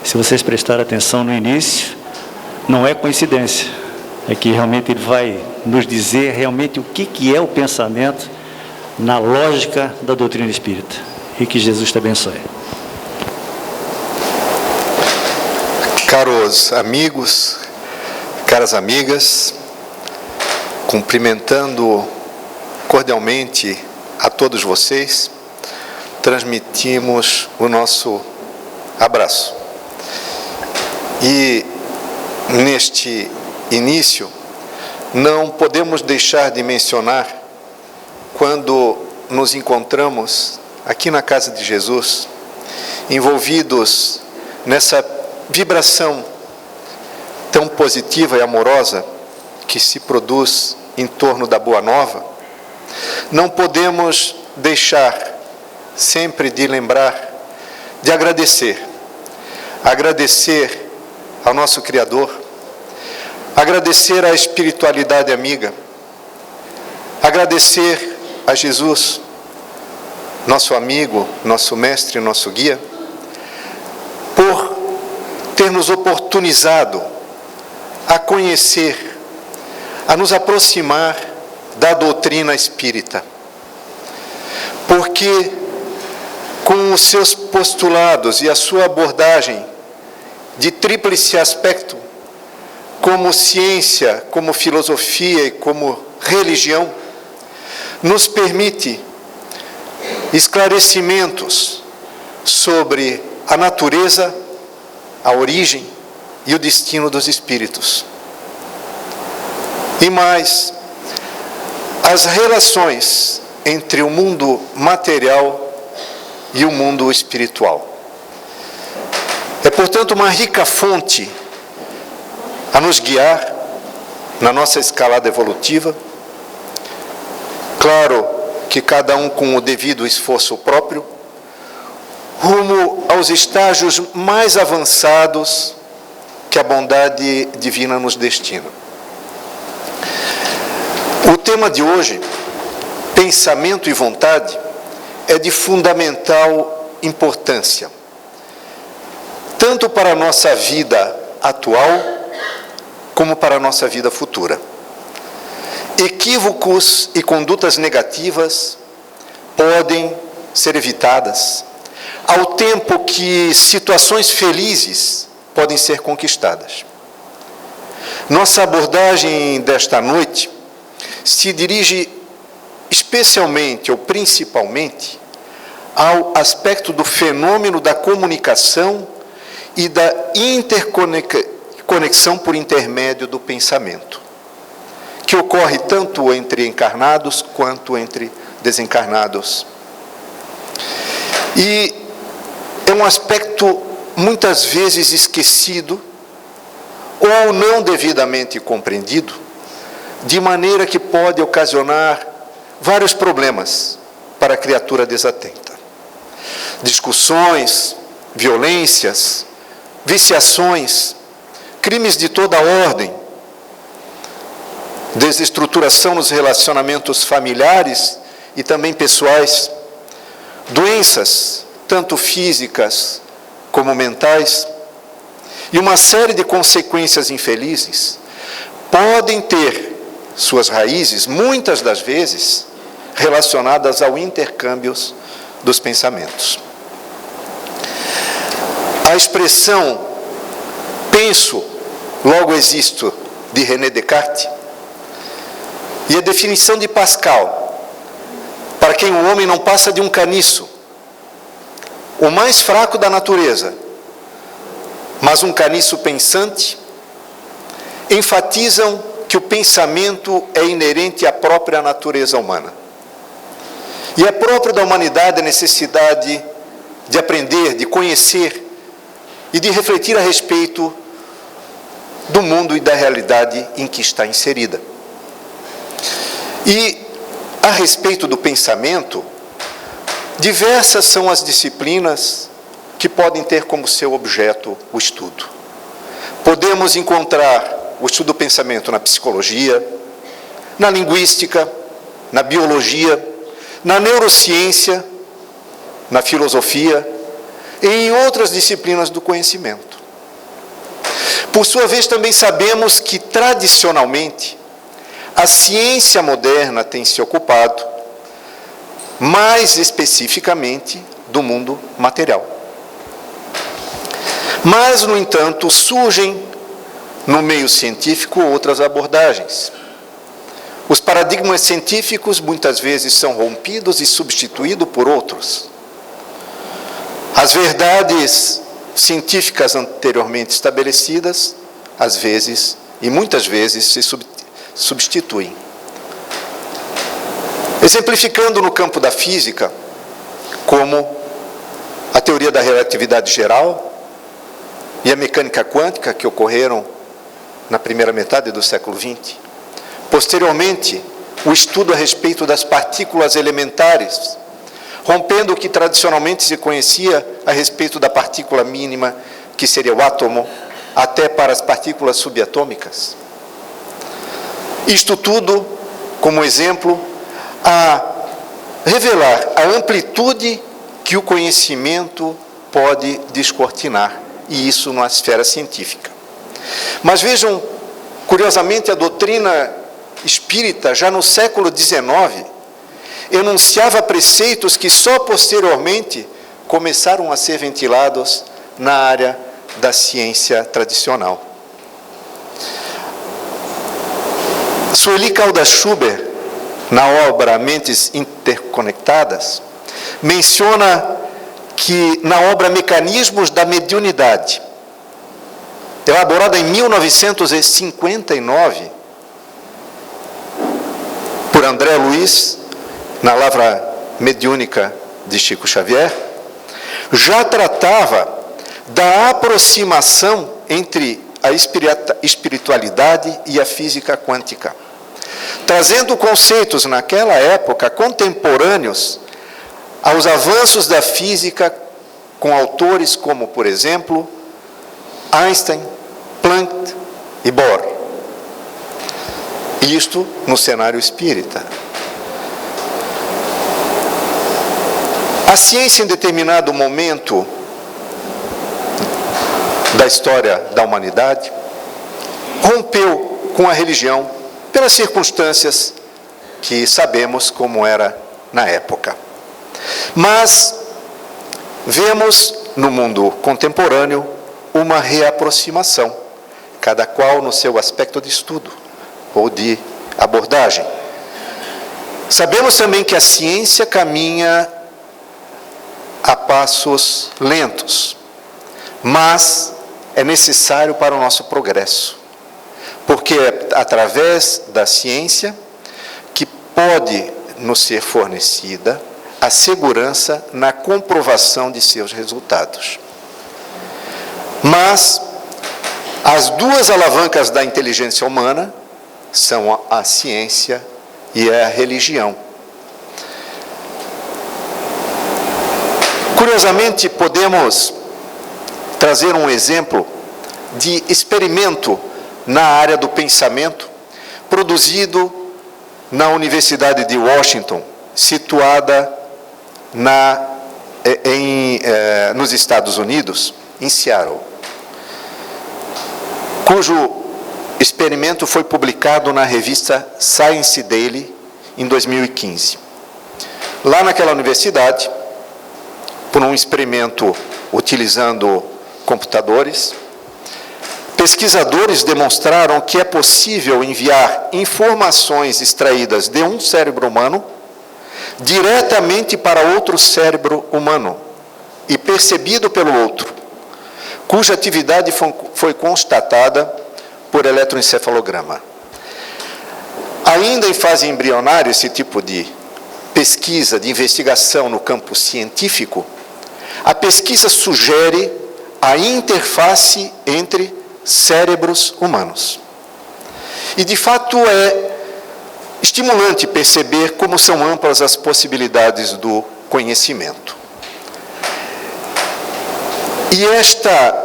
Se vocês prestarem atenção no início, não é coincidência. É que realmente ele vai nos dizer realmente o que é o pensamento na lógica da doutrina espírita. E que Jesus te abençoe. Caros amigos, caras amigas, cumprimentando cordialmente a todos vocês, transmitimos o nosso abraço. E neste início, não podemos deixar de mencionar, quando nos encontramos aqui na casa de Jesus, envolvidos nessa vibração tão positiva e amorosa que se produz em torno da Boa Nova, não podemos deixar sempre de lembrar, de agradecer ao nosso Criador, agradecer à espiritualidade amiga, agradecer a Jesus, nosso amigo, nosso mestre, nosso guia, por ter nos oportunizado a conhecer, a nos aproximar da doutrina espírita. Porque com os seus postulados e a sua abordagem de tríplice aspecto, como ciência, como filosofia e como religião, nos permite esclarecimentos sobre a natureza, a origem e o destino dos espíritos. E mais, as relações entre o mundo material e o mundo espiritual. É, portanto, uma rica fonte a nos guiar na nossa escalada evolutiva. Claro que cada um com o devido esforço próprio, rumo aos estágios mais avançados que a bondade divina nos destina. O tema de hoje, pensamento e vontade, é de fundamental importância, tanto para a nossa vida atual, como para a nossa vida futura. Equívocos e condutas negativas podem ser evitadas, ao tempo que situações felizes podem ser conquistadas. Nossa abordagem desta noite se dirige especialmente ou principalmente ao aspecto do fenômeno da comunicação e da interconexão por intermédio do pensamento, que ocorre tanto entre encarnados quanto entre desencarnados. E é um aspecto muitas vezes esquecido ou não devidamente compreendido, de maneira que pode ocasionar vários problemas para a criatura desatenta. Discussões, violências, viciações, crimes de toda ordem, desestruturação nos relacionamentos familiares e também pessoais, doenças, tanto físicas como mentais, e uma série de consequências infelizes, podem ter suas raízes, muitas das vezes, relacionadas ao intercâmbio dos pensamentos. A expressão penso, logo existo, de René Descartes, e a definição de Pascal, para quem o homem não passa de um caniço, o mais fraco da natureza, mas um caniço pensante, enfatizam que o pensamento é inerente à própria natureza humana. E é próprio da humanidade a necessidade de aprender, de conhecer e de refletir a respeito do mundo e da realidade em que está inserida. E, a respeito do pensamento, diversas são as disciplinas que podem ter como seu objeto o estudo. Podemos encontrar o estudo do pensamento na psicologia, na linguística, na biologia, na neurociência, na filosofia, e em outras disciplinas do conhecimento. Por sua vez, também sabemos que, tradicionalmente, a ciência moderna tem se ocupado, mais especificamente, do mundo material. Mas, no entanto, surgem no meio científico outras abordagens. Os paradigmas científicos muitas vezes são rompidos e substituídos por outros. As verdades científicas anteriormente estabelecidas, às vezes, e muitas vezes, se substituem. Exemplificando no campo da física, como a teoria da relatividade geral e a mecânica quântica, que ocorreram na primeira metade do século XX. Posteriormente, o estudo a respeito das partículas elementares, rompendo o que tradicionalmente se conhecia a respeito da partícula mínima, que seria o átomo, até para as partículas subatômicas. Isto tudo, como exemplo, a revelar a amplitude que o conhecimento pode descortinar, e isso na esfera científica. Mas vejam, curiosamente, a doutrina espírita, já no século XIX, enunciava preceitos que só posteriormente começaram a ser ventilados na área da ciência tradicional. Sueli Caldas Schubert, na obra Mentes Interconectadas, menciona que na obra Mecanismos da Mediunidade, elaborada em 1959, por André Luiz, na Lavra Mediúnica de Chico Xavier, já tratava da aproximação entre a espiritualidade e a física quântica, trazendo conceitos naquela época contemporâneos aos avanços da física, com autores como, por exemplo, Einstein, Planck e Bohr. Isto no cenário espírita. A ciência, em determinado momento da história da humanidade, rompeu com a religião pelas circunstâncias que sabemos como era na época. Mas vemos no mundo contemporâneo uma reaproximação, cada qual no seu aspecto de estudo ou de abordagem. Sabemos também que a ciência caminha a passos lentos, mas é necessário para o nosso progresso, porque é através da ciência que pode nos ser fornecida a segurança na comprovação de seus resultados. Mas as duas alavancas da inteligência humana são a ciência e a religião. Curiosamente, podemos trazer um exemplo de experimento na área do pensamento, produzido na Universidade de Washington, situada nos Estados Unidos, em Seattle, cujo experimento foi publicado na revista Science Daily em 2015. Lá naquela universidade, por um experimento utilizando computadores, pesquisadores demonstraram que é possível enviar informações extraídas de um cérebro humano diretamente para outro cérebro humano e percebido pelo outro, cuja atividade foi constatada por eletroencefalograma. Ainda em fase embrionária, esse tipo de pesquisa, de investigação no campo científico, a pesquisa sugere a interface entre cérebros humanos. E, de fato, é estimulante perceber como são amplas as possibilidades do conhecimento. E esta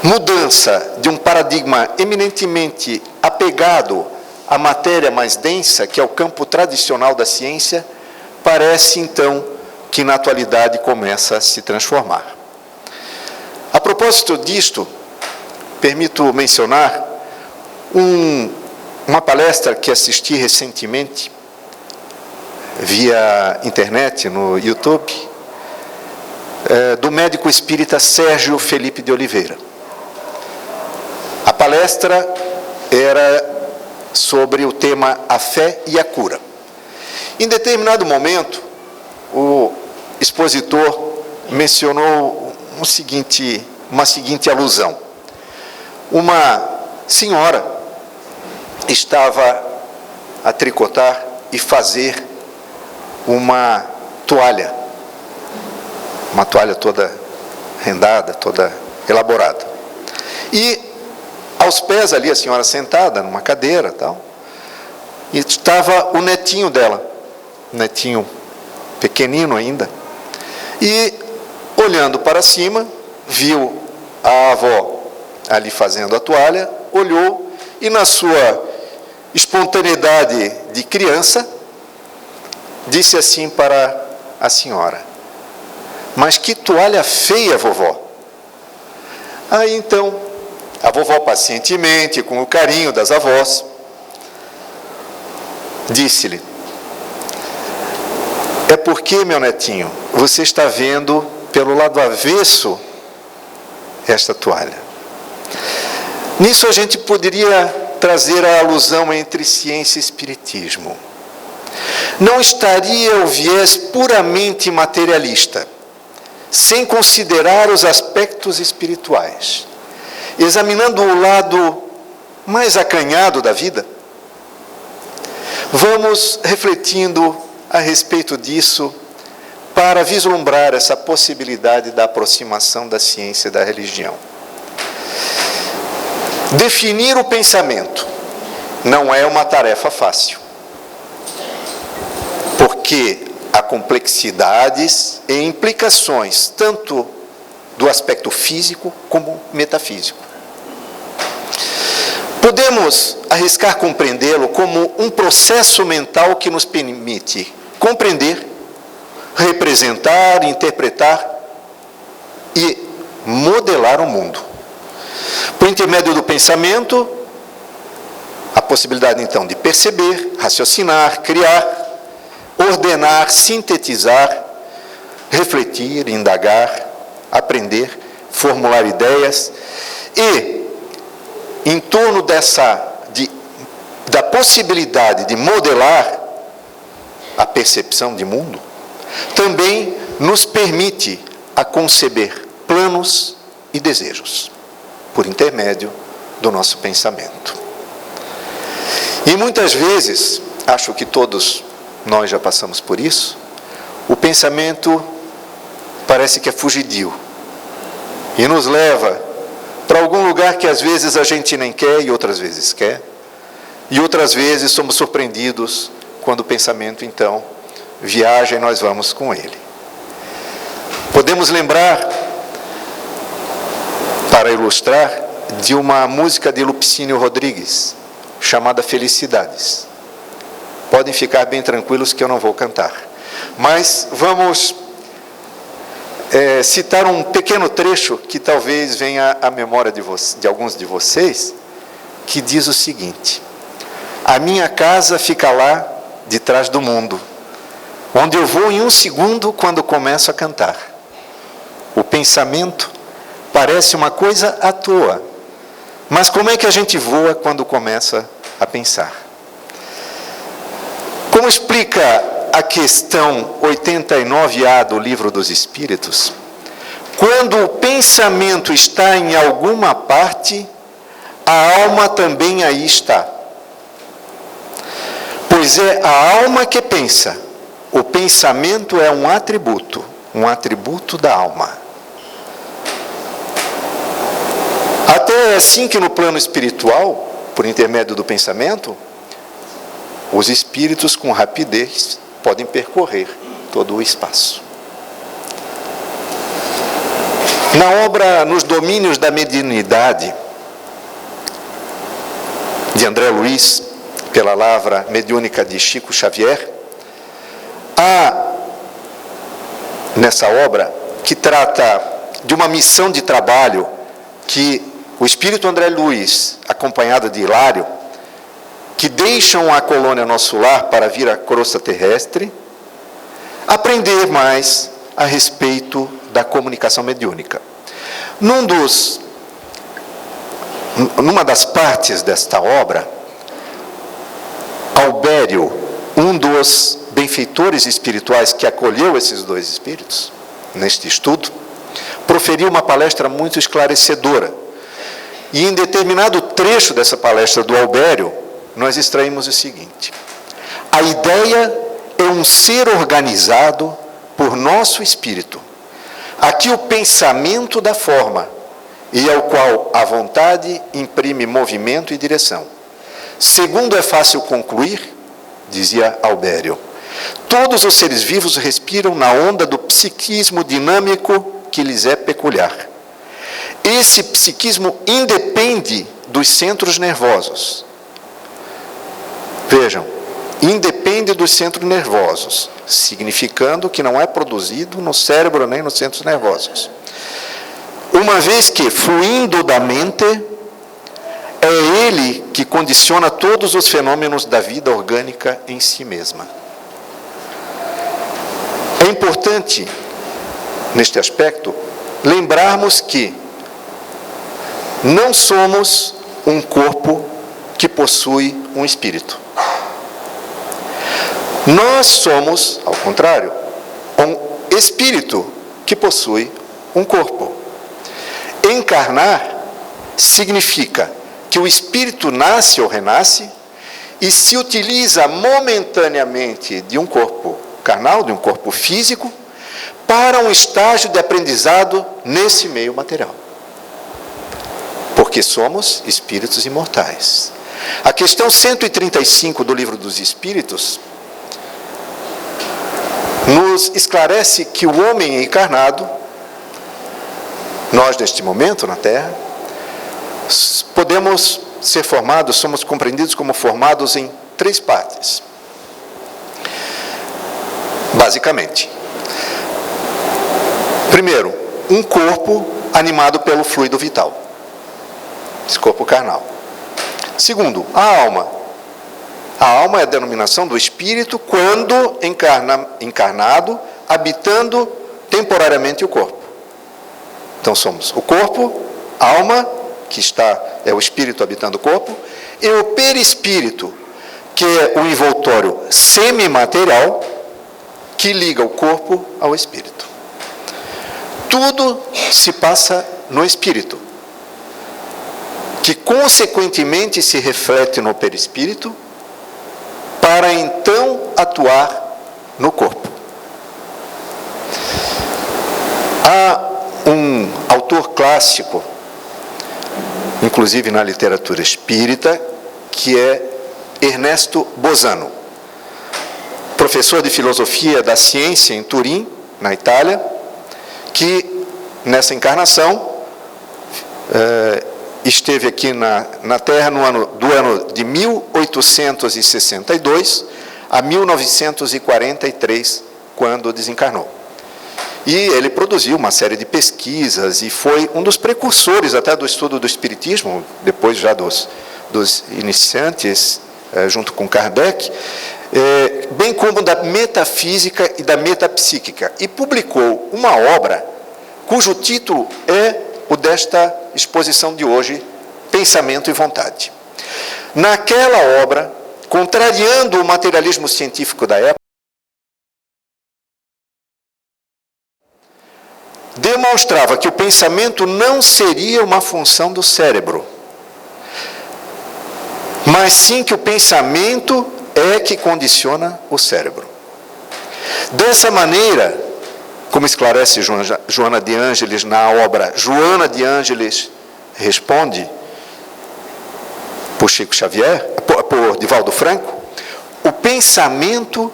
mudança de um paradigma eminentemente apegado à matéria mais densa, que é o campo tradicional da ciência, parece, então, que na atualidade começa a se transformar. propósito disto, permito mencionar uma palestra que assisti recentemente, via internet, no YouTube, do médico espírita Sérgio Felipe de Oliveira. A palestra era sobre o tema a fé e a cura. Em determinado momento, o expositor mencionou uma seguinte alusão. Uma senhora estava a tricotar e fazer uma toalha toda rendada, toda elaborada. E aos pés ali, a senhora sentada numa cadeira, tal, e estava o netinho dela, netinho pequenino ainda, e olhando para cima, viu a avó ali fazendo a toalha, olhou e, na sua espontaneidade de criança, disse assim para a senhora: mas que toalha feia, vovó. Aí então, a vovó pacientemente, com o carinho das avós, disse-lhe: é porque, meu netinho, você está vendo pelo lado avesso esta toalha. Nisso a gente poderia trazer a alusão entre ciência e espiritismo. Não estaria o viés puramente materialista, sem considerar os aspectos espirituais, examinando o lado mais acanhado da vida? Vamos refletindo a respeito disso para vislumbrar essa possibilidade da aproximação da ciência e da religião. Definir o pensamento não é uma tarefa fácil, porque há complexidades e implicações tanto do aspecto físico como metafísico. Podemos arriscar compreendê-lo como um processo mental que nos permite compreender, representar, interpretar e modelar o mundo. Por intermédio do pensamento, a possibilidade então de perceber, raciocinar, criar, ordenar, sintetizar, refletir, indagar, aprender, formular ideias e, em torno da possibilidade de modelar a percepção de mundo, também nos permite a conceber planos e desejos, por intermédio do nosso pensamento. E muitas vezes, acho que todos nós já passamos por isso, o pensamento parece que é fugidio e nos leva para algum lugar que às vezes a gente nem quer e outras vezes quer, e outras vezes somos surpreendidos quando o pensamento então viaja e nós vamos com ele. Podemos lembrar, para ilustrar, de uma música de Lupicínio Rodrigues, chamada Felicidades. Podem ficar bem tranquilos que eu não vou cantar. Mas vamos citar um pequeno trecho que talvez venha à memória de alguns de vocês, que diz o seguinte: a minha casa fica lá de trás do mundo, onde eu vou em um segundo quando começo a cantar. O pensamento parece uma coisa à toa, mas como é que a gente voa quando começa a pensar? Como explica a questão 89A do Livro dos Espíritos, quando o pensamento está em alguma parte, a alma também aí está. Pois é a alma que pensa, o pensamento é um atributo da alma. Até é assim que no plano espiritual, por intermédio do pensamento, os espíritos com rapidez podem percorrer todo o espaço. Na obra Nos Domínios da Mediunidade, de André Luiz, pela lavra mediúnica de Chico Xavier, há nessa obra, que trata de uma missão de trabalho que o Espírito André Luiz, acompanhado de Hilário, que deixam a colônia Nosso Lar para vir à crosta terrestre, aprender mais a respeito da comunicação mediúnica. Numa das partes desta obra, Albério, um dos benfeitores espirituais que acolheu esses dois espíritos, neste estudo, proferiu uma palestra muito esclarecedora. E em determinado trecho dessa palestra do Albério, nós extraímos o seguinte: a ideia é um ser organizado por nosso espírito, a que o pensamento dá forma, e ao qual a vontade imprime movimento e direção. Segundo é fácil concluir, dizia Albério, todos os seres vivos respiram na onda do psiquismo dinâmico que lhes é peculiar. Esse psiquismo independe dos centros nervosos. Vejam, independe dos centros nervosos, significando que não é produzido no cérebro nem nos centros nervosos. Uma vez que, fluindo da mente, é ele que condiciona todos os fenômenos da vida orgânica em si mesma. É importante, neste aspecto, lembrarmos que não somos um corpo que possui um espírito. Nós somos, ao contrário, um espírito que possui um corpo. Encarnar significa que o espírito nasce ou renasce e se utiliza momentaneamente de um corpo carnal, de um corpo físico, para um estágio de aprendizado nesse meio material. Porque somos espíritos imortais. A questão 135 do Livro dos Espíritos nos esclarece que o homem encarnado, nós neste momento na Terra, podemos ser formados, somos compreendidos como formados em 3 partes. Basicamente. Primeiro, um corpo animado pelo fluido vital. Esse corpo carnal. Segundo, a alma. A alma é a denominação do espírito quando encarnado, habitando temporariamente o corpo. Então somos o corpo, a alma, que é o espírito habitando o corpo, e o perispírito, que é o envoltório semimaterial que liga o corpo ao espírito. Tudo se passa no espírito, que consequentemente se reflete no perispírito, para então atuar no corpo. Há um autor clássico, inclusive na literatura espírita, que é Ernesto Bosano, professor de filosofia da ciência em Turim, na Itália, que nessa encarnação esteve aqui na Terra do ano de 1862 a 1943, quando desencarnou. E ele produziu uma série de pesquisas e foi um dos precursores até do estudo do espiritismo, depois já dos iniciantes, junto com Kardec, bem como da metafísica e da metapsíquica. E publicou uma obra cujo título é o desta exposição de hoje, Pensamento e Vontade. Naquela obra, contrariando o materialismo científico da época, demonstrava que o pensamento não seria uma função do cérebro, mas sim que o pensamento é que condiciona o cérebro. Dessa maneira, como esclarece Joana de Ângeles na obra Joana de Ângeles Responde, por Chico Xavier, por Divaldo Franco, o pensamento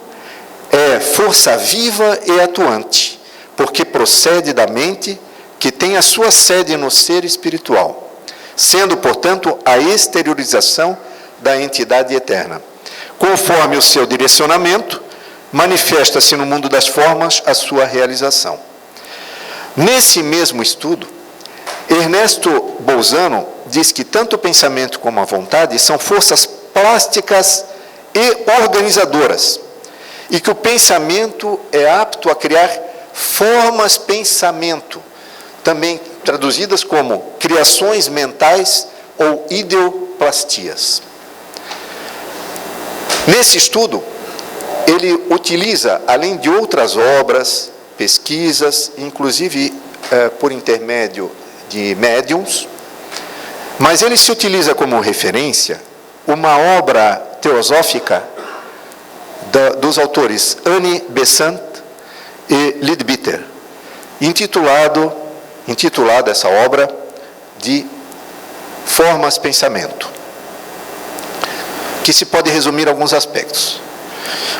é força viva e atuante, porque procede da mente que tem a sua sede no ser espiritual, sendo, portanto, a exteriorização da entidade eterna. Conforme o seu direcionamento, manifesta-se no mundo das formas a sua realização. Nesse mesmo estudo, Ernesto Bolzano diz que tanto o pensamento como a vontade são forças plásticas e organizadoras, e que o pensamento é apto a criar formas-pensamento, também traduzidas como criações mentais ou ideoplastias. Nesse estudo, ele utiliza, além de outras obras, pesquisas, inclusive por intermédio de médiums, mas ele se utiliza como referência uma obra teosófica dos autores Annie Besant e Leadbeater, intitulada essa obra de Formas-Pensamento, que se pode resumir em alguns aspectos.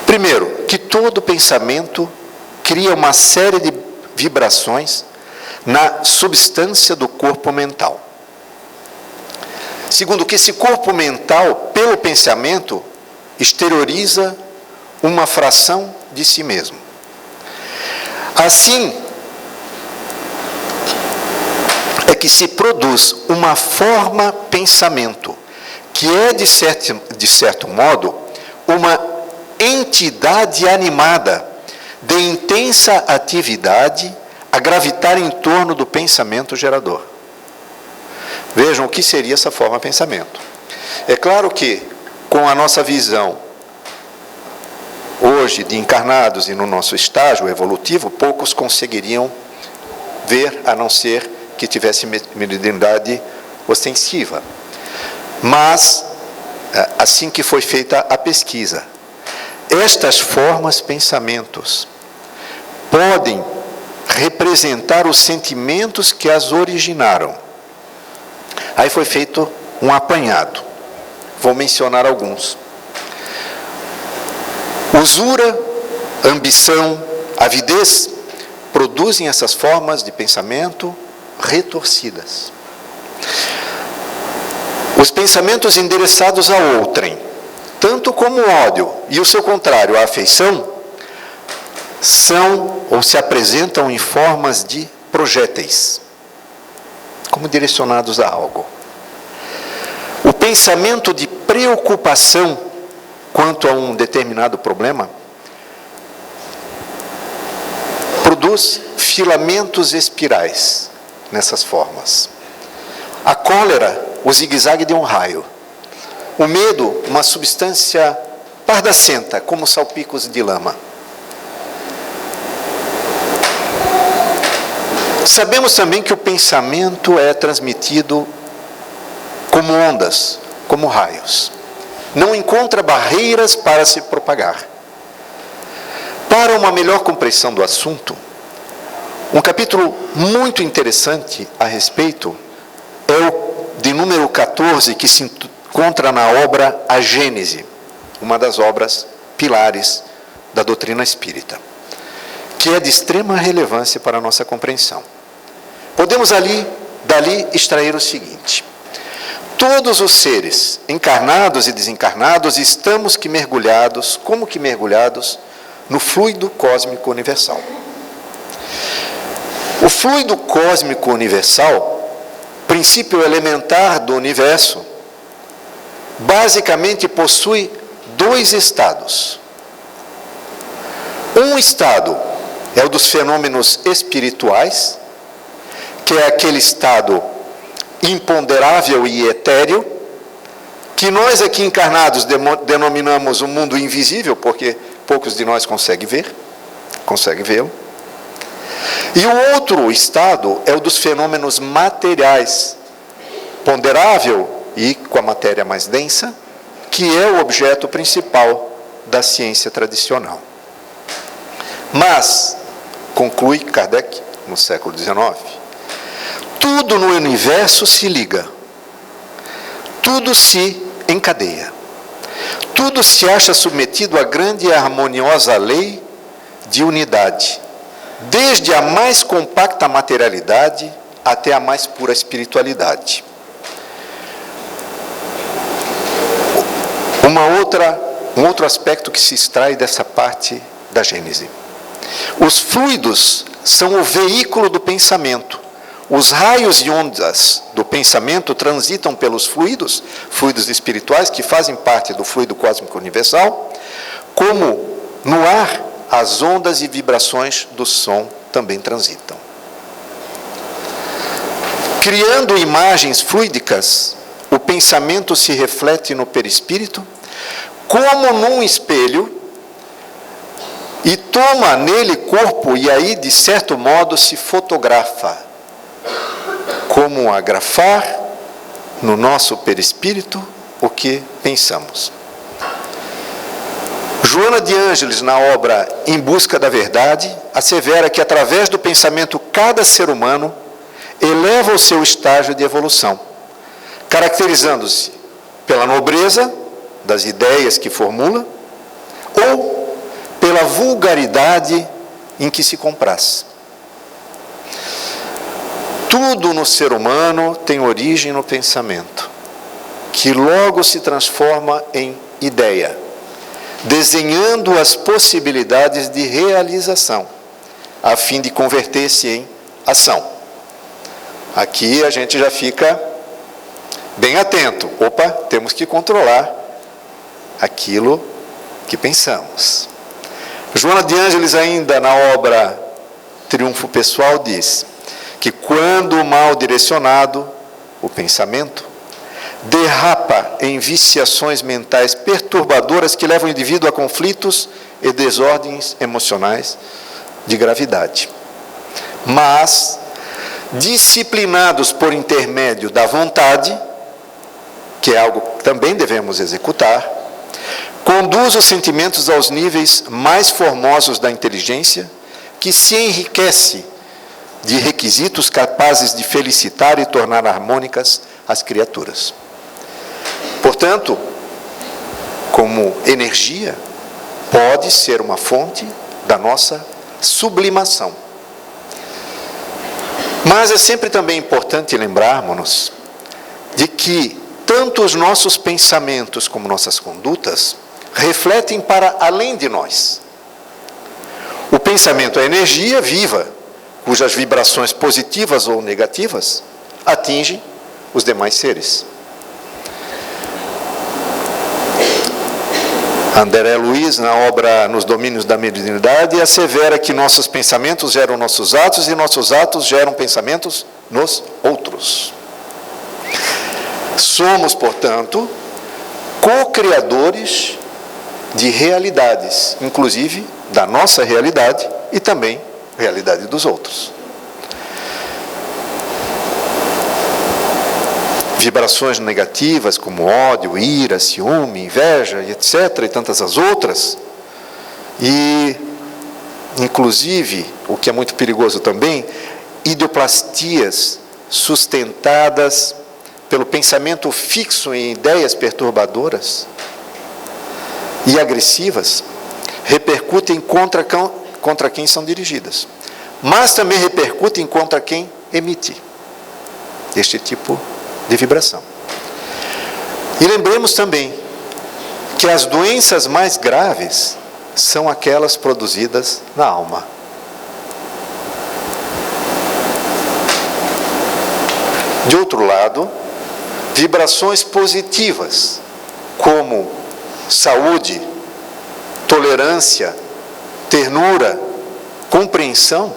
Primeiro, que todo pensamento cria uma série de vibrações na substância do corpo mental. Segundo, que esse corpo mental, pelo pensamento, exterioriza uma fração de si mesmo. Assim, é que se produz uma forma-pensamento, que é, de certo modo, uma entidade animada, de intensa atividade, a gravitar em torno do pensamento gerador. Vejam o que seria essa forma-pensamento. É claro que, com a nossa visão, hoje, de encarnados e no nosso estágio evolutivo, poucos conseguiriam ver, a não ser que tivesse mediunidade ostensiva. Mas, assim que foi feita a pesquisa, estas formas, pensamentos, podem representar os sentimentos que as originaram. Aí foi feito um apanhado. Vou mencionar alguns. Usura, ambição, avidez produzem essas formas de pensamento retorcidas. Os pensamentos endereçados a outrem, tanto como o ódio e o seu contrário, a afeição, são ou se apresentam em formas de projéteis, como direcionados a algo. O pensamento de preocupação quanto a um determinado problema produz filamentos espirais nessas formas. A cólera, o zigue-zague de um raio. O medo, uma substância pardacenta, como salpicos de lama. Sabemos também que o pensamento é transmitido como ondas, como raios. Não encontra barreiras para se propagar. Para uma melhor compreensão do assunto, um capítulo muito interessante a respeito é o de número 14, que se encontra na obra A Gênese, uma das obras pilares da doutrina espírita, que é de extrema relevância para a nossa compreensão. Podemos dali extrair o seguinte: todos os seres, encarnados e desencarnados, estamos mergulhados no fluido cósmico universal. O fluido cósmico universal, princípio elementar do universo, basicamente possui dois estados. Um estado é o dos fenômenos espirituais, que é aquele estado imponderável e etéreo, que nós aqui encarnados denominamos o mundo invisível, porque poucos de nós conseguem vê-lo. E o outro estado é o dos fenômenos materiais, ponderável e com a matéria mais densa, que é o objeto principal da ciência tradicional. Mas, conclui Kardec, no século XIX, tudo no universo se liga, tudo se encadeia, tudo se acha submetido à grande e harmoniosa lei de unidade, desde a mais compacta materialidade até a mais pura espiritualidade. Um outro aspecto que se extrai dessa parte da Gênese. Os fluidos são o veículo do pensamento. Os raios e ondas do pensamento transitam pelos fluidos espirituais que fazem parte do fluido cósmico universal, como no ar as ondas e vibrações do som também transitam. Criando imagens fluídicas, o pensamento se reflete no perispírito, como num espelho, e toma nele corpo, e aí, de certo modo, se fotografa, como agrafar no nosso perispírito o que pensamos. Joana de Ângeles, na obra Em Busca da Verdade, assevera que através do pensamento cada ser humano eleva o seu estágio de evolução, caracterizando-se pela nobreza das ideias que formula ou pela vulgaridade em que se compraz. Tudo no ser humano tem origem no pensamento, que logo se transforma em ideia, desenhando as possibilidades de realização, a fim de converter-se em ação. Aqui a gente já fica bem atento. Opa, temos que controlar aquilo que pensamos. Joana de Ângeles, ainda na obra Triunfo Pessoal, diz que quando mal direcionado, o pensamento derrapa em viciações mentais perturbadoras que levam o indivíduo a conflitos e desordens emocionais de gravidade. Mas, disciplinados por intermédio da vontade, que é algo que também devemos executar, conduz os sentimentos aos níveis mais formosos da inteligência, que se enriquece de requisitos capazes de felicitar e tornar harmônicas as criaturas. Portanto, como energia, pode ser uma fonte da nossa sublimação. Mas é sempre também importante lembrarmos-nos de que tanto os nossos pensamentos como nossas condutas refletem para além de nós. O pensamento é energia viva, cujas vibrações positivas ou negativas atingem os demais seres. André Luiz, na obra Nos Domínios da Mediunidade, assevera que nossos pensamentos geram nossos atos e nossos atos geram pensamentos nos outros. Somos, portanto, co-criadores de realidades, inclusive da nossa realidade e também realidade dos outros. Vibrações negativas como ódio, ira, ciúme, inveja, etc., e tantas as outras, e inclusive, o que é muito perigoso também, idioplastias sustentadas pelo pensamento fixo em ideias perturbadoras e agressivas, repercutem contra quem são dirigidas, mas também repercutem contra quem emite este tipo de vibração. E lembremos também que as doenças mais graves são aquelas produzidas na alma. De outro lado, vibrações positivas, como saúde, tolerância, ternura, compreensão,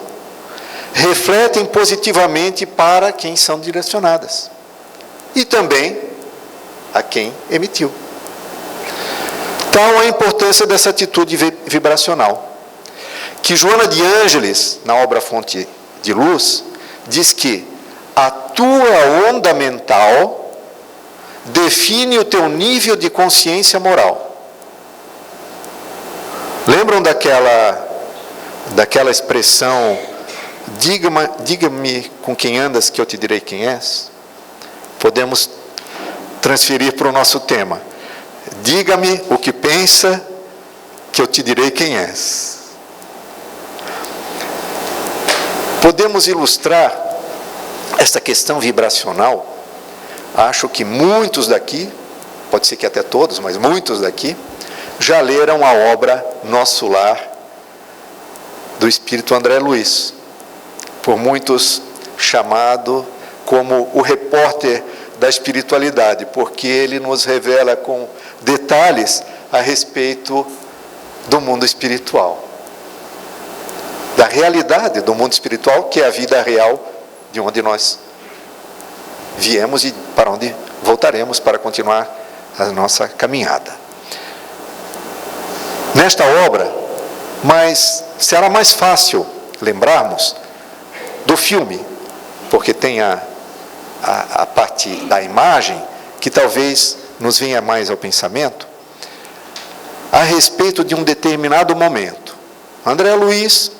refletem positivamente para quem são direcionadas e também a quem emitiu. Tal a importância dessa atitude vibracional, que Joana de Ângeles, na obra Fonte de Luz, diz que a tua onda mental define o teu nível de consciência moral. Lembram daquela expressão, diga-me com quem andas que eu te direi quem és? Podemos transferir para o nosso tema. Diga-me o que pensa que eu te direi quem és. Podemos ilustrar esta questão vibracional. Acho que muitos daqui, pode ser que até todos, mas muitos daqui, já leram a obra Nosso Lar, do Espírito André Luiz. por muitos chamado como o repórter da espiritualidade, porque ele nos revela com detalhes a respeito do mundo espiritual, da realidade do mundo espiritual, que é a vida real de onde nós viemos e para onde voltaremos para continuar a nossa caminhada. Nesta obra, mas será mais fácil lembrarmos do filme, porque tem a parte da imagem que talvez nos venha mais ao pensamento, a respeito de um determinado momento. André Luiz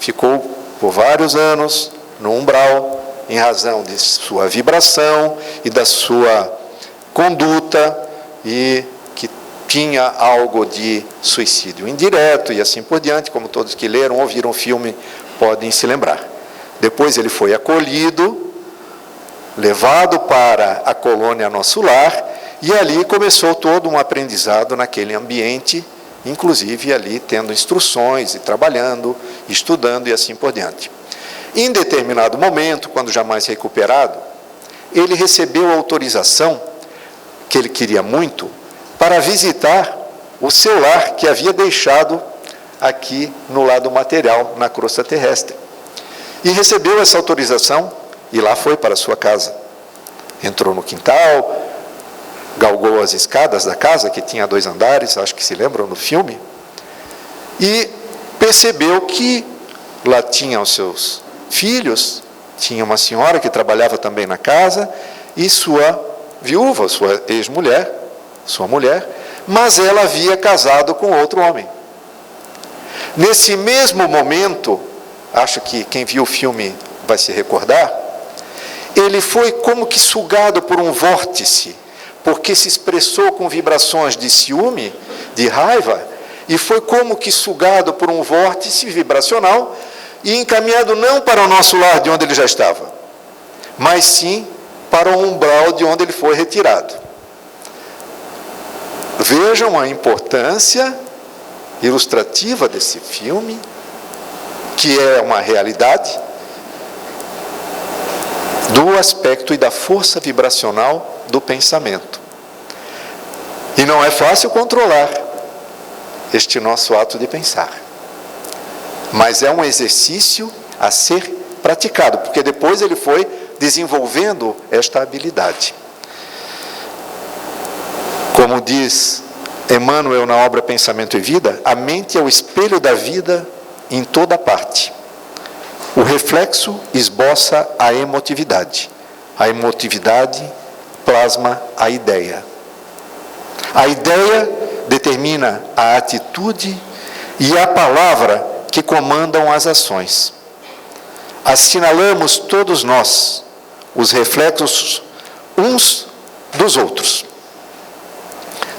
ficou por vários anos no umbral, em razão de sua vibração e da sua conduta, e que tinha algo de suicídio indireto e assim por diante, como todos que leram, ouviram o filme, podem se lembrar. Depois ele foi acolhido, levado para a colônia Nosso Lar, e ali começou todo um aprendizado naquele ambiente, inclusive ali tendo instruções e trabalhando, estudando e assim por diante. Em determinado momento, quando já mais recuperado, ele recebeu a autorização, que ele queria muito, para visitar o seu lar que havia deixado aqui no lado material, na crosta terrestre. E recebeu essa autorização e lá foi para a sua casa. Entrou no quintal, galgou as escadas da casa, que tinha 2 andares, acho que se lembram no filme, e percebeu que lá tinha os seus filhos, tinha uma senhora que trabalhava também na casa, e sua viúva, sua ex-mulher, sua mulher, mas ela havia casado com outro homem. Nesse mesmo momento, acho que quem viu o filme vai se recordar, ele foi como que sugado por um vórtice, porque se expressou com vibrações de ciúme, de raiva, e foi como que sugado por um vórtice vibracional e encaminhado não para o nosso lar de onde ele já estava, mas sim para o umbral de onde ele foi retirado. Vejam a importância ilustrativa desse filme, que é uma realidade do aspecto e da força vibracional do pensamento. E não é fácil controlar este nosso ato de pensar, mas é um exercício a ser praticado, porque depois ele foi desenvolvendo esta habilidade. Como diz Emmanuel na obra Pensamento e Vida, a mente é o espelho da vida em toda parte. O reflexo esboça a emotividade plasma a ideia determina a atitude e a palavra que comandam as ações. Assinalamos todos nós os reflexos uns dos outros,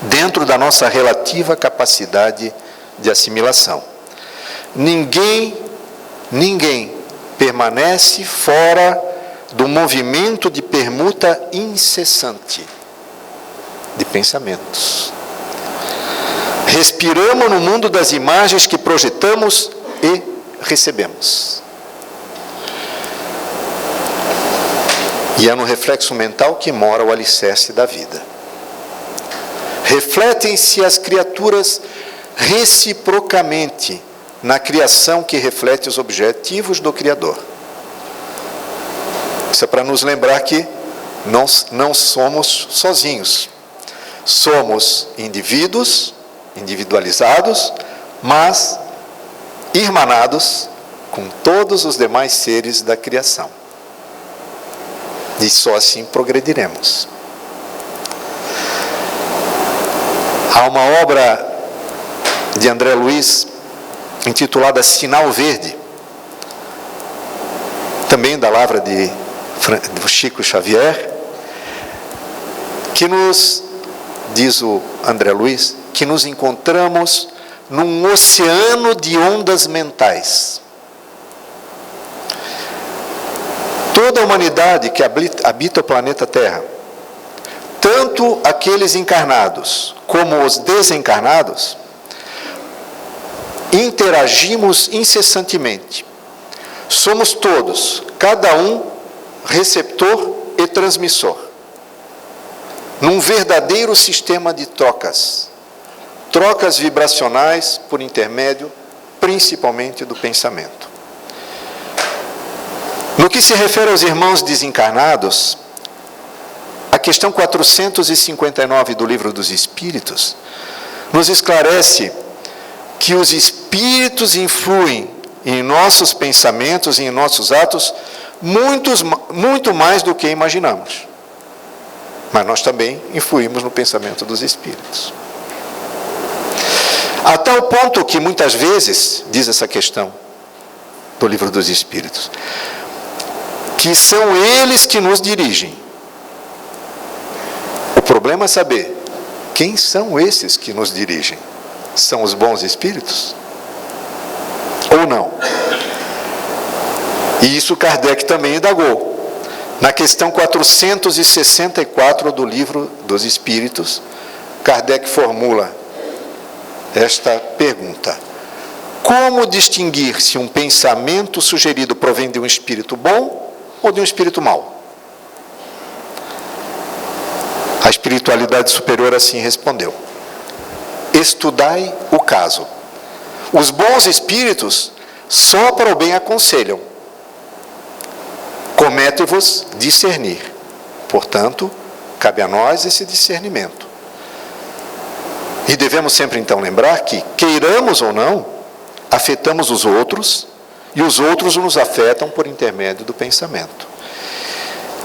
dentro da nossa relativa capacidade de assimilação. Ninguém permanece fora do movimento de permuta incessante de pensamentos. Respiramos no mundo das imagens que projetamos e recebemos. E é no reflexo mental que mora o alicerce da vida. Refletem-se as criaturas reciprocamente na criação que reflete os objetivos do Criador. Isso é para nos lembrar que não somos sozinhos. Somos indivíduos, individualizados, mas irmanados com todos os demais seres da criação. E só assim progrediremos. Há uma obra de André Luiz intitulada Sinal Verde, também da lavra de Chico Xavier, que nos, diz o André Luiz, que nos encontramos num oceano de ondas mentais. Toda a humanidade que habita o planeta Terra, tanto aqueles encarnados como os desencarnados, interagimos incessantemente somos todos, cada um, receptor e transmissor, num verdadeiro sistema de trocas vibracionais por intermédio, principalmente do pensamento. No que se refere aos irmãos desencarnados, a questão 459 do Livro dos Espíritos nos esclarece que os espíritos influem em nossos pensamentos e em nossos atos muito mais do que imaginamos. Mas nós também influímos no pensamento dos espíritos. A tal ponto que muitas vezes, diz essa questão do Livro dos Espíritos, que são eles que nos dirigem. O problema é saber quem são esses que nos dirigem. São os bons espíritos? Ou não? E isso Kardec também indagou. Na questão 464 do Livro dos Espíritos, Kardec formula esta pergunta: como distinguir se um pensamento sugerido provém de um espírito bom ou de um espírito mau? A espiritualidade superior assim respondeu: estudai o caso. Os bons espíritos só para o bem aconselham. Comete-vos discernir. Portanto, cabe a nós esse discernimento. E devemos sempre então lembrar que, queiramos ou não, afetamos os outros e os outros nos afetam por intermédio do pensamento.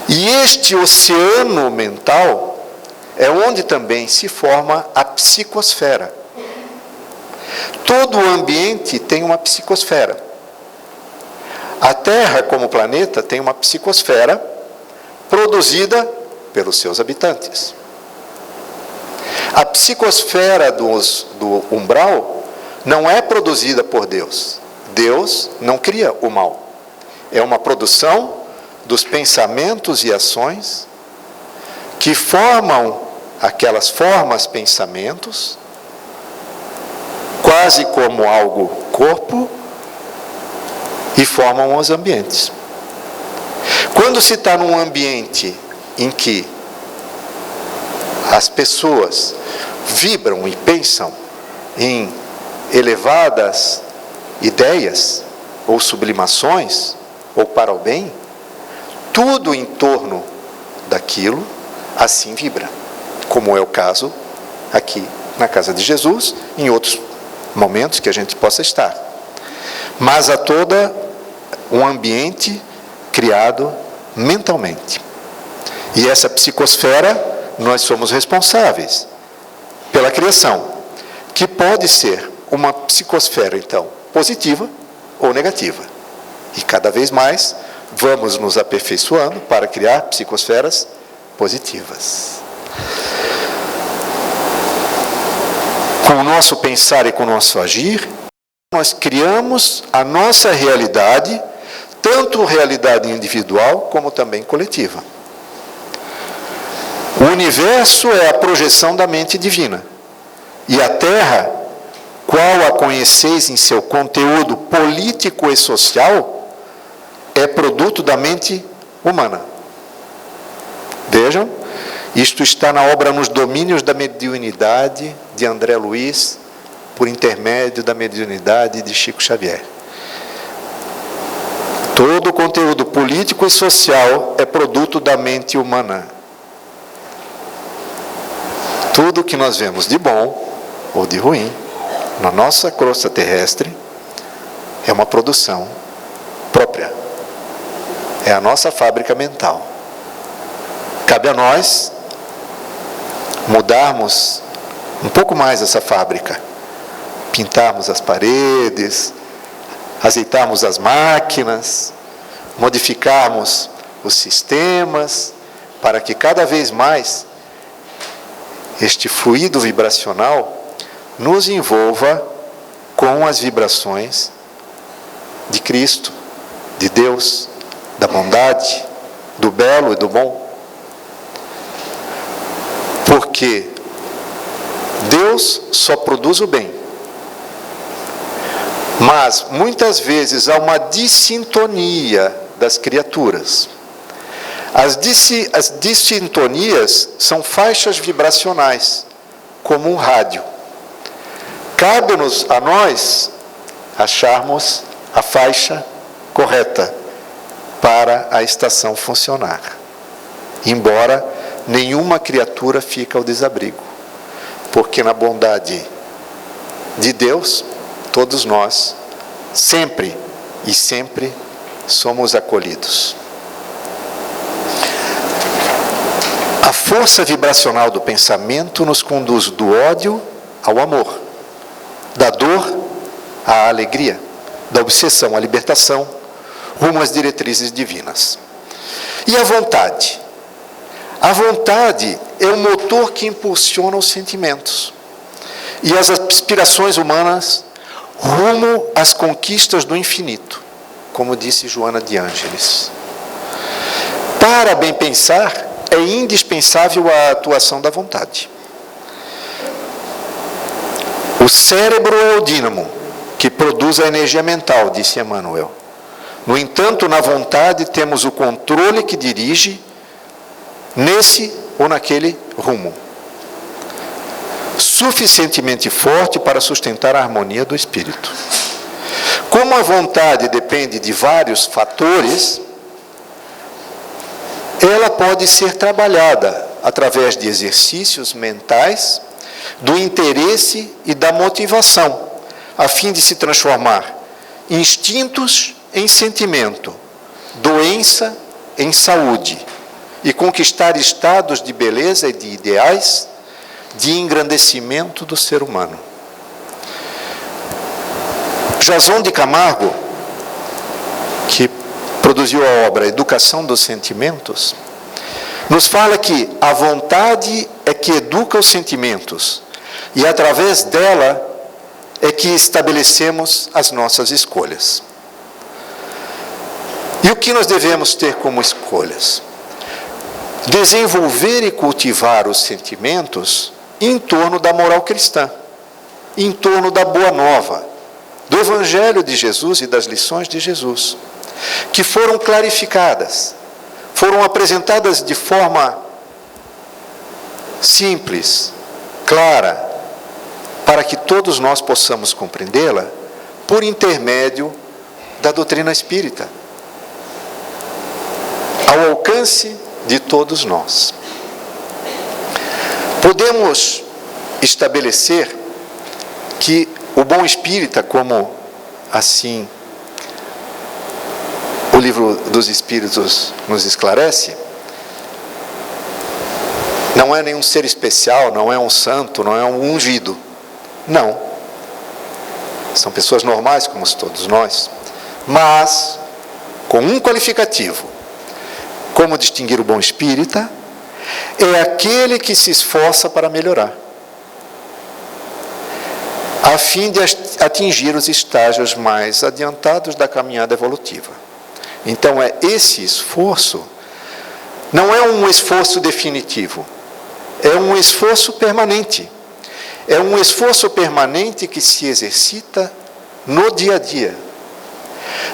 E este oceano mental é onde também se forma a psicosfera. Todo o ambiente tem uma psicosfera. A Terra, como planeta, tem uma psicosfera produzida pelos seus habitantes. A psicosfera do umbral não é produzida por Deus. Deus não cria o mal. É uma produção dos pensamentos e ações que formam aquelas formas, pensamentos, quase como algo corpo, e formam os ambientes. Quando se está num ambiente em que as pessoas vibram e pensam em elevadas ideias, ou sublimações, ou para o bem, tudo em torno daquilo assim vibra, como é o caso aqui na casa de Jesus, em outros momentos que a gente possa estar. Mas há toda um ambiente criado mentalmente. E essa psicosfera, nós somos responsáveis pela criação, que pode ser uma psicosfera, então, positiva ou negativa. E cada vez mais vamos nos aperfeiçoando para criar psicosferas positivas. Com o nosso pensar e com o nosso agir, nós criamos a nossa realidade, tanto realidade individual como também coletiva. O universo é a projeção da mente divina. E a Terra, qual a conheceis em seu conteúdo político e social, é produto da mente humana. Vejam, isto está na obra Nos Domínios da Mediunidade, de André Luiz, por intermédio da mediunidade de Chico Xavier. Todo o conteúdo político e social é produto da mente humana. Tudo que nós vemos de bom ou de ruim na nossa crosta terrestre é uma produção própria. É a nossa fábrica mental. Cabe a nós mudarmos um pouco mais essa fábrica. Pintarmos as paredes, azeitarmos as máquinas, modificarmos os sistemas, para que cada vez mais este fluido vibracional nos envolva com as vibrações de Cristo, de Deus, da bondade, do belo e do bom. Porque Deus só produz o bem. Mas, muitas vezes, há uma dissintonia das criaturas. As dissintonias são faixas vibracionais, como um rádio. Cabe-nos a nós acharmos a faixa correta para a estação funcionar. Embora nenhuma criatura fique ao desabrigo, porque na bondade de Deus, todos nós, sempre e sempre, somos acolhidos. A força vibracional do pensamento nos conduz do ódio ao amor, da dor à alegria, da obsessão à libertação, rumo às diretrizes divinas. E a vontade? A vontade é o motor que impulsiona os sentimentos e as aspirações humanas rumo às conquistas do infinito, como disse Joana de Ângeles. Para bem pensar, é indispensável a atuação da vontade. O cérebro é o dínamo que produz a energia mental, disse Emmanuel. No entanto, na vontade temos o controle que dirige nesse ou naquele rumo, suficientemente forte para sustentar a harmonia do espírito. Como a vontade depende de vários fatores, ela pode ser trabalhada através de exercícios mentais, do interesse e da motivação, a fim de se transformar instintos em sentimento, doença em saúde, e conquistar estados de beleza e de ideais de engrandecimento do ser humano. Jason de Camargo, que produziu a obra Educação dos Sentimentos, nos fala que a vontade é que educa os sentimentos e através dela é que estabelecemos as nossas escolhas. E o que nós devemos ter como escolhas? Desenvolver e cultivar os sentimentos em torno da moral cristã, em torno da boa nova, do Evangelho de Jesus e das lições de Jesus, que foram clarificadas, foram apresentadas de forma simples, clara, para que todos nós possamos compreendê-la por intermédio da doutrina espírita, ao alcance de todos nós. Podemos estabelecer que o bom espírita, como assim o livro dos Espíritos nos esclarece, não é nenhum ser especial, não é um santo, não é um ungido. Não. São pessoas normais como todos nós, mas com um qualificativo. Como distinguir o bom espírita? É aquele que se esforça para melhorar, a fim de atingir os estágios mais adiantados da caminhada evolutiva. Então, esse esforço não é um esforço definitivo, é um esforço permanente. É um esforço permanente que se exercita no dia a dia.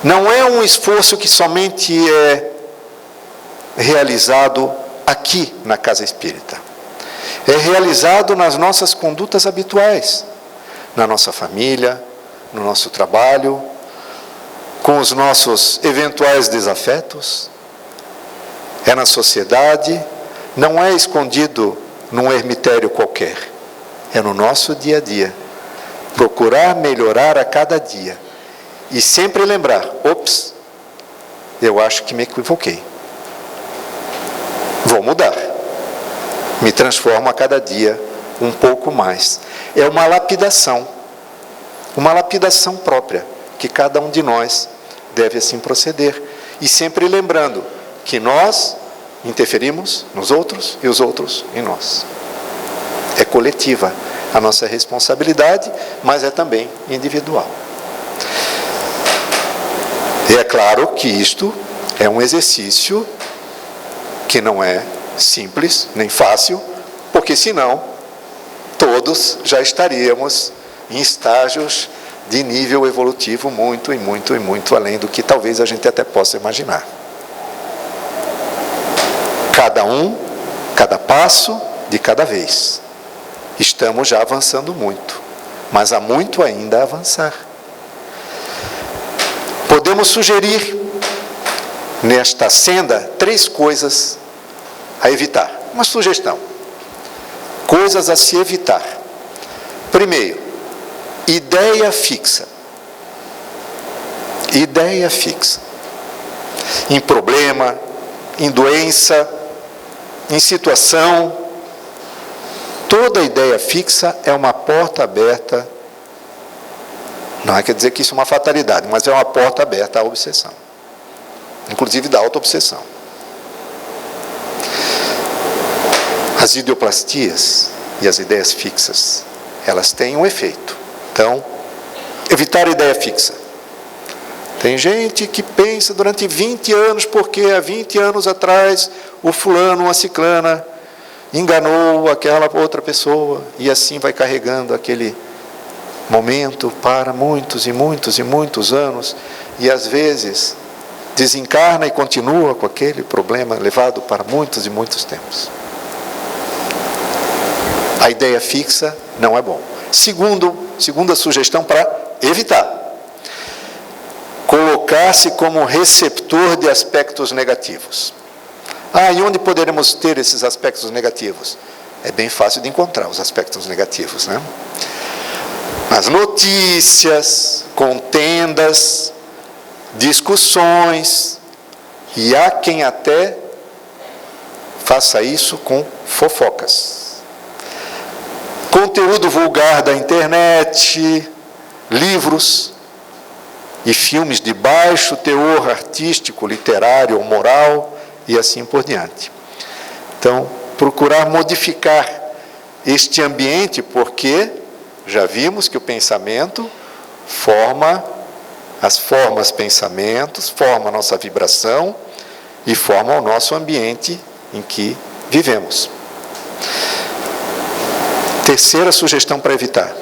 Não é um esforço que somente é realizado aqui na casa espírita. É realizado nas nossas condutas habituais, na nossa família, no nosso trabalho, com os nossos eventuais desafetos, é na sociedade, não é escondido num ermitério qualquer, é no nosso dia a dia. Procurar melhorar a cada dia e sempre lembrar, ops, eu acho que me equivoquei. Vou mudar. Me transformo a cada dia um pouco mais. É uma lapidação própria, que cada um de nós deve assim proceder. E sempre lembrando que nós interferimos nos outros e os outros em nós. É coletiva a nossa responsabilidade, mas é também individual. E é claro que isto é um exercício que não é simples, nem fácil, porque senão todos já estaríamos em estágios de nível evolutivo muito e muito e muito além do que talvez a gente até possa imaginar. Cada passo de cada vez. Estamos já avançando muito, mas há muito ainda a avançar. Podemos sugerir nesta senda 3 coisas a evitar. Uma sugestão. Coisas a se evitar. Primeiro, ideia fixa. Ideia fixa. Em problema, em doença, em situação. Toda ideia fixa é uma porta aberta. Não quer dizer que isso é uma fatalidade, mas é uma porta aberta à obsessão. Inclusive da auto-obsessão. As ideoplastias e as ideias fixas, elas têm um efeito. Então, evitar a ideia fixa. Tem gente que pensa durante 20 anos, porque há 20 anos atrás o fulano, a ciclana, enganou aquela outra pessoa, e assim vai carregando aquele momento para muitos e muitos e muitos anos, e às vezes desencarna e continua com aquele problema levado para muitos e muitos tempos. A ideia fixa não é bom. Segunda sugestão para evitar: colocar-se como receptor de aspectos negativos. E onde poderemos ter esses aspectos negativos? É bem fácil de encontrar os aspectos negativos, né? As notícias, contendas, discussões, e há quem até faça isso com fofocas. Conteúdo vulgar da internet, livros e filmes de baixo teor artístico, literário ou moral, e assim por diante. Então, procurar modificar este ambiente, porque já vimos que o pensamento forma as formas pensamentos, forma a nossa vibração e forma o nosso ambiente em que vivemos. Terceira sugestão para evitar: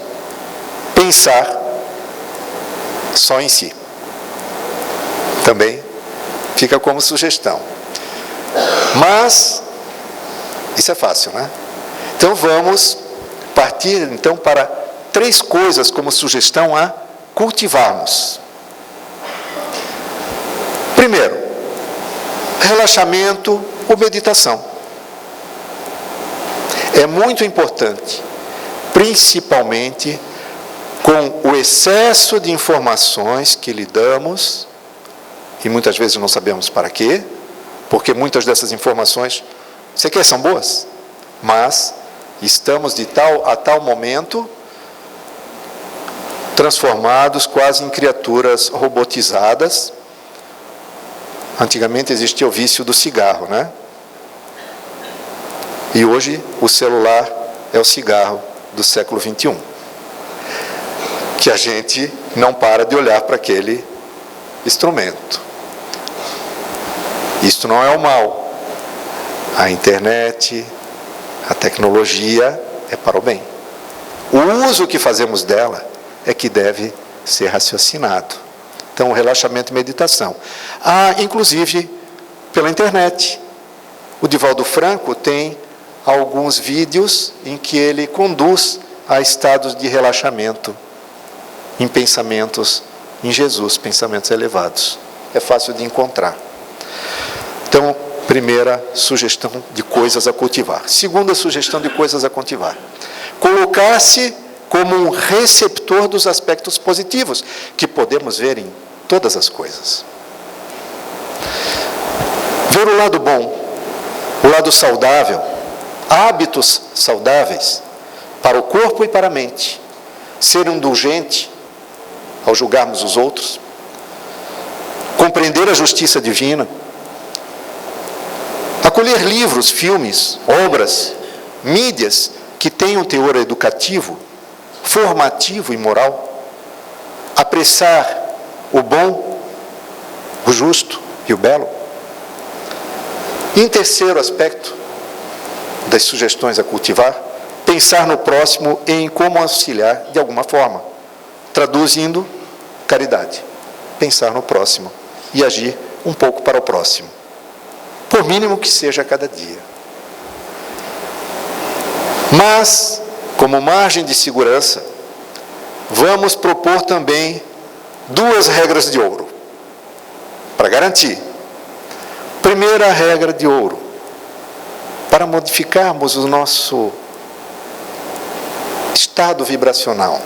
pensar só em si. Também fica como sugestão. Mas isso é fácil, né? Então vamos partir então para 3 coisas como sugestão a cultivarmos. Primeiro, relaxamento ou meditação. É muito importante, principalmente com o excesso de informações que lidamos, e muitas vezes não sabemos para quê, porque muitas dessas informações, você quer, são boas, mas estamos de tal a tal momento transformados quase em criaturas robotizadas. Antigamente existia o vício do cigarro, né? E hoje o celular é o cigarro do século XXI. Que a gente não para de olhar para aquele instrumento. Isto não é o mal. A internet, a tecnologia é para o bem. O uso que fazemos dela é que deve ser raciocinado. Então, o relaxamento e meditação. Inclusive, pela internet. O Divaldo Franco tem alguns vídeos em que ele conduz a estados de relaxamento em pensamentos em Jesus, pensamentos elevados. É fácil de encontrar. Então, primeira sugestão de coisas a cultivar. Segunda sugestão de coisas a cultivar: colocar-se como um receptor dos aspectos positivos que podemos ver em todas as coisas. Ver o lado bom, o lado saudável, hábitos saudáveis para o corpo e para a mente. Ser indulgente ao julgarmos os outros. Compreender a justiça divina. Acolher livros, filmes, obras, mídias que tenham teor educativo, formativo e moral. Apreciar o bom, o justo e o belo. E em terceiro aspecto das sugestões a cultivar, pensar no próximo e em como auxiliar de alguma forma. traduzindo caridade. Pensar no próximo e agir um pouco para o próximo, por mínimo que seja a cada dia. Mas, como margem de segurança, vamos propor também 2 regras de ouro, para garantir. Primeira regra de ouro, para modificarmos o nosso estado vibracional.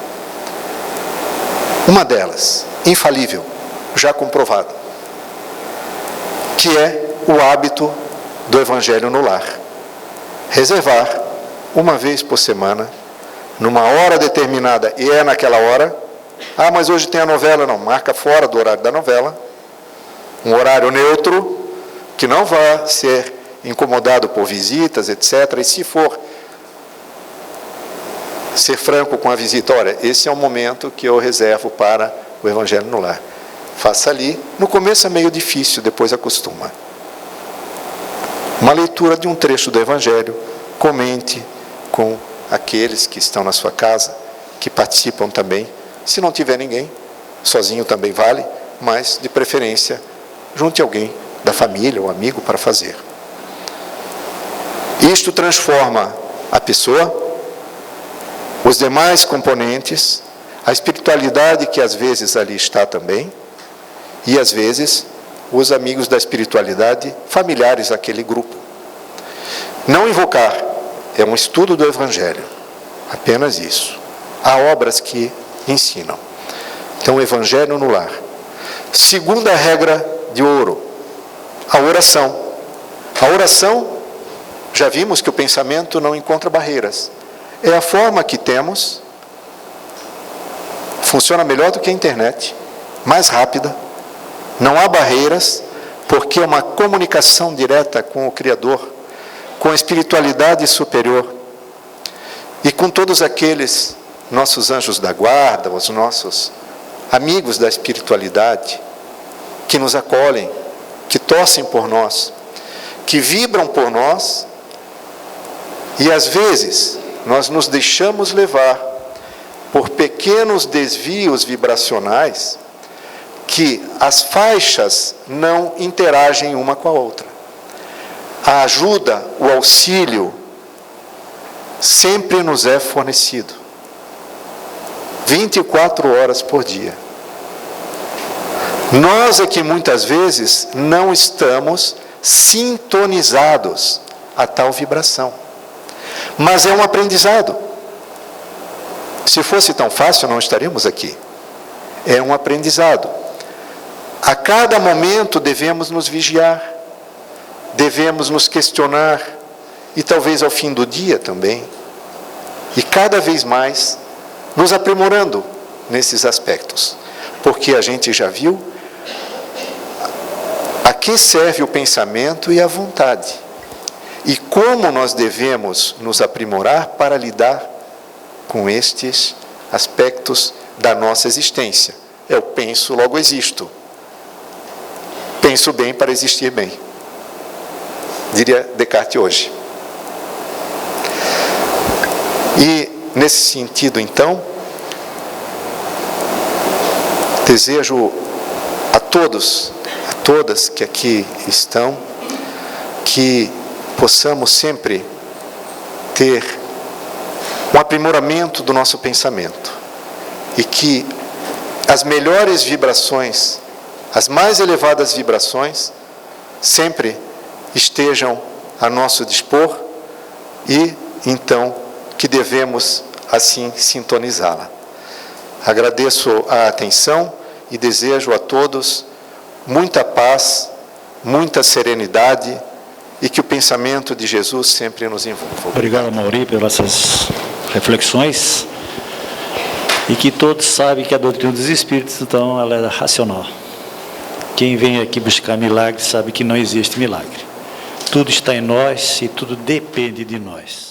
Uma delas, infalível, já comprovada, que é o hábito do Evangelho no lar. Reservar, uma vez por semana, numa hora determinada, e é naquela hora. Ah, mas hoje tem a novela. Não, marca fora do horário da novela, um horário neutro, que não vai ser incomodado por visitas, etc. E se for ser franco com a visita, olha, esse é o momento que eu reservo para o Evangelho no lar. Faça ali. No começo é meio difícil, depois acostuma. Uma leitura de um trecho do Evangelho, comente com aqueles que estão na sua casa, que participam também. Se não tiver ninguém, sozinho também vale, mas de preferência junte alguém da família ou amigo para fazer. Isto transforma a pessoa, os demais componentes, a espiritualidade que às vezes ali está também, e às vezes os amigos da espiritualidade familiares àquele grupo. Não invocar, é um estudo do Evangelho, apenas isso. Há obras que ensinam. Então, o Evangelho no lar. Segunda regra de ouro, a oração. A oração, já vimos que o pensamento não encontra barreiras. É a forma que temos, funciona melhor do que a internet, mais rápida, não há barreiras, porque é uma comunicação direta com o Criador, com a espiritualidade superior e com todos aqueles nossos anjos da guarda, os nossos amigos da espiritualidade, que nos acolhem, que torcem por nós, que vibram por nós, e às vezes nós nos deixamos levar por pequenos desvios vibracionais, que as faixas não interagem uma com a outra. A ajuda, o auxílio, sempre nos é fornecido. 24 horas por dia. Nós é que muitas vezes não estamos sintonizados a tal vibração. Mas é um aprendizado. Se fosse tão fácil, não estaríamos aqui. É um aprendizado. A cada momento devemos nos vigiar, devemos nos questionar, e talvez ao fim do dia também, e cada vez mais nos aprimorando nesses aspectos, porque a gente já viu a que serve o pensamento e a vontade, e como nós devemos nos aprimorar para lidar com estes aspectos da nossa existência. Eu penso, logo existo. Penso bem para existir bem, diria Descartes hoje. E, nesse sentido, então, desejo a todos, a todas que aqui estão, que possamos sempre ter um aprimoramento do nosso pensamento e que as melhores vibrações, as mais elevadas vibrações, sempre estejam a nosso dispor e, então, que devemos, assim, sintonizá-la. Agradeço a atenção e desejo a todos muita paz, muita serenidade e que o pensamento de Jesus sempre nos envolva. Obrigado, Mauri, pelas essas reflexões. E que todos sabem que a doutrina dos Espíritos, então, ela é racional. Quem vem aqui buscar milagre sabe que não existe milagre. Tudo está em nós e tudo depende de nós.